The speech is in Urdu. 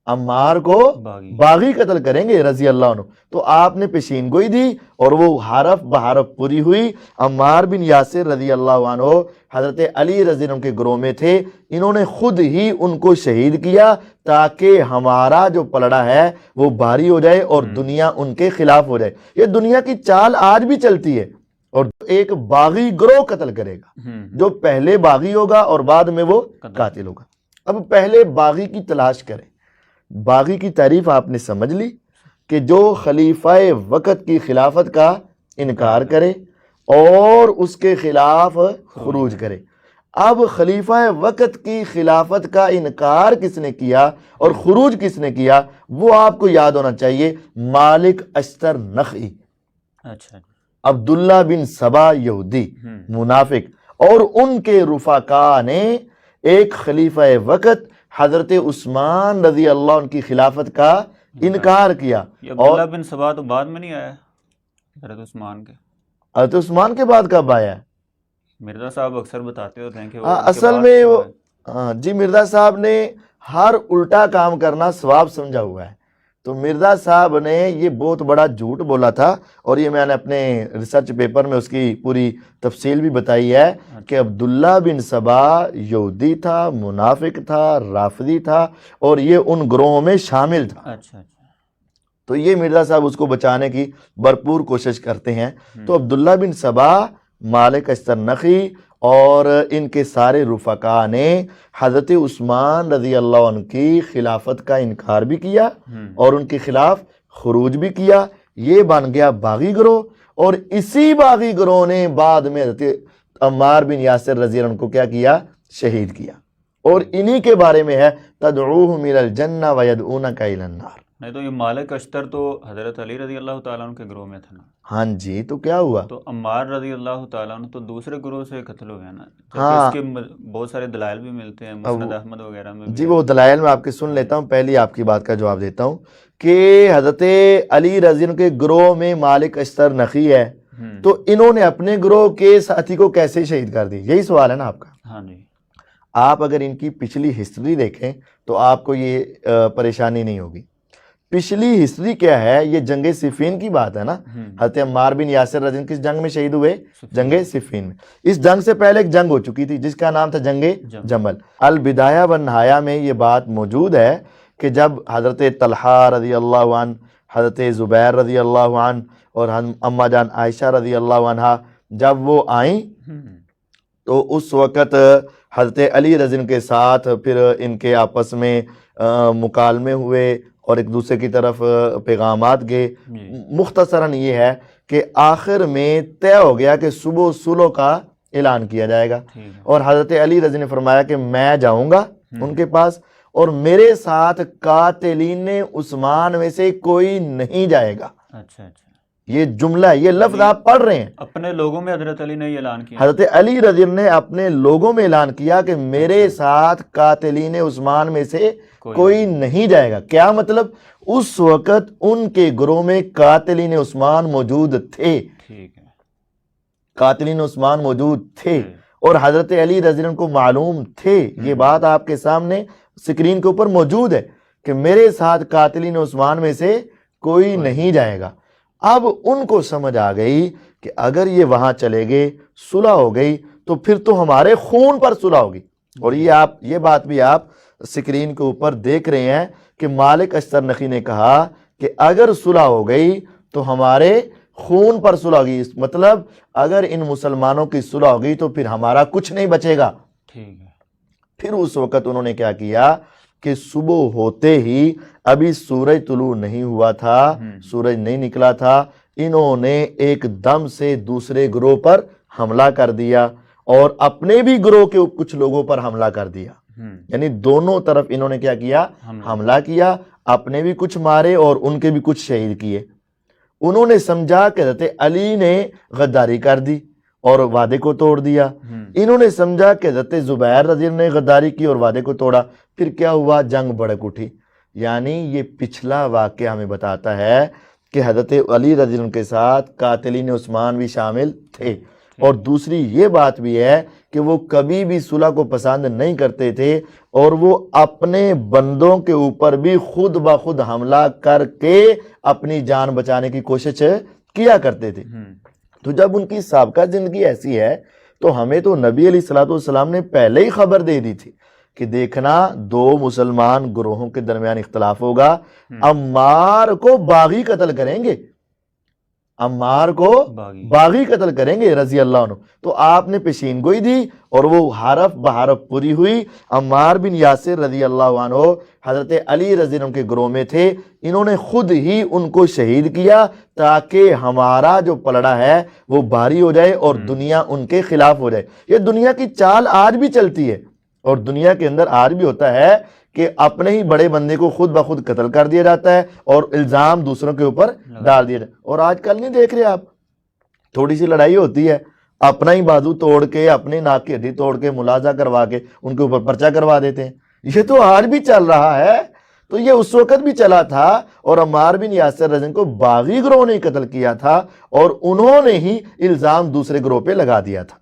عمار کو باغی قتل کریں گے رضی اللہ عنہ. تو آپ نے پیشین گوئی دی اور وہ حرف بحرف پوری ہوئی. عمار بن یاسر رضی اللہ عنہ حضرت علی رضی اللہ عنہ کے گروہ میں تھے. انہوں نے خود ہی ان کو شہید کیا تاکہ ہمارا جو پلڑا ہے وہ بھاری ہو جائے اور دنیا ان کے خلاف ہو جائے. یہ دنیا کی چال آج بھی چلتی ہے. اور ایک باغی گروہ قتل کرے گا جو پہلے باغی ہوگا اور بعد میں وہ قاتل ہوگا. اب پہلے باغی کی تلاش کریں. باغی کی تعریف آپ نے سمجھ لی کہ جو خلیفہ وقت کی خلافت کا انکار کرے اور اس کے خلاف خروج کرے. اب خلیفہ وقت کی خلافت کا انکار کس نے کیا اور خروج کس نے کیا وہ آپ کو یاد ہونا چاہیے. مالک اشتر نخعی، عبداللہ بن سبا یہودی منافق، اور ان کے رفقا نے ایک خلیفہ وقت حضرت عثمان رضی اللہ عنہ کی خلافت کا انکار کیا. عبداللہ بن سبا تو بعد میں نہیں آیا حضرت عثمان کے؟ حضرت عثمان کے بعد کب آیا ہے؟ مرزا صاحب اکثر بتاتے ہوتے ہیں کہ اصل میں وہ جی مرزا صاحب نے ہر الٹا کام کرنا ثواب سمجھا ہوا ہے. تو مرزا صاحب نے یہ بہت بڑا جھوٹ بولا تھا اور یہ میں نے اپنے ریسرچ پیپر میں اس کی پوری تفصیل بھی بتائی ہے کہ عبداللہ بن سبا یہودی تھا، منافق تھا، رافضی تھا اور یہ ان گروہوں میں شامل تھا. تو یہ مرزا صاحب اس کو بچانے کی بھرپور کوشش کرتے ہیں. تو عبداللہ بن سبا، مالک اشتر نخعی اور ان کے سارے رفقا نے حضرت عثمان رضی اللہ عنہ کی خلافت کا انکار بھی کیا اور ان کے خلاف خروج بھی کیا. یہ بن گیا باغی گروہ. اور اسی باغی گروہ نے بعد میں حضرت عمار بن یاسر رضی اللہ عنہ کو کیا کیا؟ شہید کیا. اور انہی کے بارے میں ہے تدعوہم الی الجنہ ویدعونک الی النار. نہیں تو یہ مالک اشتر تو حضرت علی رضی اللہ تعالیٰ عنہ کے گروہ میں تھا نا. ہاں جی، تو کیا ہوا؟ تو عمار رضی اللہ تعالیٰ عنہ تو دوسرے گروہ سے قتل ہو گیا نا. اس کے بہت سارے دلائل بھی ملتے ہیں مسند احمد وغیرہ میں. جی وہ دلائل میں آپ کے سن لیتا ہوں. پہلی آپ کی بات کا جواب دیتا ہوں کہ حضرت علی رضی اللہ عنہ کے گروہ میں مالک اشتر نخعی ہے تو انہوں نے اپنے گروہ کے ساتھی کو کیسے شہید کر دی؟ یہی سوال ہے نا آپ کا. ہاں جی. آپ اگر ان کی پچھلی ہسٹری دیکھیں تو آپ کو یہ پریشانی نہیں ہوگی. پچھلی ہسٹری کیا ہے؟ یہ جنگ صفین کی بات ہے نا. حضرت عمار بن یاسر رضی اللہ عنہ کس جنگ میں شہید ہوئے؟ جنگ صفین میں. اس جنگ سے پہلے ایک جنگ ہو چکی تھی جس کا نام تھا جنگ جمل. البدایہ والنہایہ میں یہ بات موجود ہے کہ جب حضرت طلحہ رضی اللہ عنہ، حضرت زبیر رضی اللہ عنہ اور اماں جان عائشہ رضی اللہ عنہ جب وہ آئیں تو اس وقت حضرت علی رضی اللہ عنہ کے ساتھ پھر ان کے آپس میں مکالمے ہوئے اور ایک دوسرے کی طرف پیغامات گئے. مختصراً یہ ہے کہ آخر میں طے ہو گیا کہ صبح صلح کا اعلان کیا جائے گا اور حضرت علی رضی نے فرمایا کہ میں جاؤں گا ان کے پاس اور میرے ساتھ قاتلین عثمان میں سے کوئی نہیں جائے گا. یہ جملہ ہے، یہ لفظ آپ پڑھ رہے ہیں. اپنے لوگوں میں حضرت علی نے یہ اعلان کیا. حضرت علی رضی اللہ نے اپنے لوگوں میں اعلان کیا کہ میرے ساتھ قاتلین عثمان میں سے کوئی نہیں جائے گا. کیا مطلب؟ اس وقت ان کے گروہ میں قاتلین عثمان موجود تھے. قاتلین عثمان موجود تھے اور حضرت علی رضی اللہ عنہ کو معلوم تھے. یہ بات آپ کے سامنے سکرین کے اوپر موجود ہے کہ میرے ساتھ قاتلین عثمان میں سے کوئی نہیں جائے گا. اب ان کو سمجھ آ گئی کہ اگر یہ وہاں چلے گئے، صلح ہو گئی تو پھر تو ہمارے خون پر صلح ہوگی. اور یہ بات بھی آپ سکرین کے اوپر دیکھ رہے ہیں کہ مالک اشتر نخعی نے کہا کہ اگر صلح ہو گئی تو ہمارے خون پر صلح ہوگی. مطلب اگر ان مسلمانوں کی صلح ہوگی تو پھر ہمارا کچھ نہیں بچے گا. پھر اس وقت انہوں نے کیا کیا کہ صبح ہوتے ہی، ابھی سورج طلوع نہیں ہوا تھا، سورج نہیں نکلا تھا، انہوں نے ایک دم سے دوسرے گروہ پر حملہ کر دیا اور اپنے بھی گروہ کے کچھ لوگوں پر حملہ کر دیا. یعنی دونوں طرف انہوں نے کیا کیا؟ حملہ کیا. اپنے بھی کچھ مارے اور ان کے بھی کچھ شہید کیے. انہوں نے سمجھا کہ حضرت علی نے غداری کر دی اور وعدے کو توڑ دیا. انہوں نے سمجھا کہ حضرت زبیر رضی اللہ نے غداری کی اور وعدے کو توڑا. پھر کیا ہوا؟ جنگ بھڑک اٹھی. یعنی یہ پچھلا واقعہ ہمیں بتاتا ہے کہ حضرت علی رضی اللہ کے ساتھ قاتلین عثمان بھی شامل تھے. اور دوسری یہ بات بھی ہے کہ وہ کبھی بھی صلح کو پسند نہیں کرتے تھے اور وہ اپنے بندوں کے اوپر بھی خود بخود حملہ کر کے اپنی جان بچانے کی کوشش کیا کرتے تھے۔ تو جب ان کی سابقہ زندگی ایسی ہے تو ہمیں تو نبی علیہ الصلوۃ والسلام نے پہلے ہی خبر دے دی تھی کہ دیکھنا دو مسلمان گروہوں کے درمیان اختلاف ہوگا، عمار کو باغی قتل کریں گے، عمار کو باغی قتل کریں گے رضی اللہ عنہ۔ تو آپ نے پیشین گوئی دی اور وہ حرف بحرف پوری ہوئی۔ عمار بن یاسر رضی اللہ عنہ حضرت علی رضی اللہ عنہ کے گروہ میں تھے، انہوں نے خود ہی ان کو شہید کیا تاکہ ہمارا جو پلڑا ہے وہ بھاری ہو جائے اور دنیا ان کے خلاف ہو جائے۔ یہ دنیا کی چال آج بھی چلتی ہے اور دنیا کے اندر آج بھی ہوتا ہے کہ اپنے ہی بڑے بندے کو خود بخود قتل کر دیا جاتا ہے اور الزام دوسروں کے اوپر ڈال دیا جاتا ہے۔ اور آج کل نہیں دیکھ رہے آپ، تھوڑی سی لڑائی ہوتی ہے، اپنا ہی بازو توڑ کے، اپنے ناک کی ہڈی توڑ کے، ملاحظہ کروا کے ان کے اوپر پرچہ کروا دیتے ہیں۔ یہ تو آج بھی چل رہا ہے، تو یہ اس وقت بھی چلا تھا اور عمار بن یاسر رضی اللہ عنہ کو باغی گروہ نے قتل کیا تھا اور انہوں نے ہی الزام دوسرے گروہ پہ لگا دیا تھا۔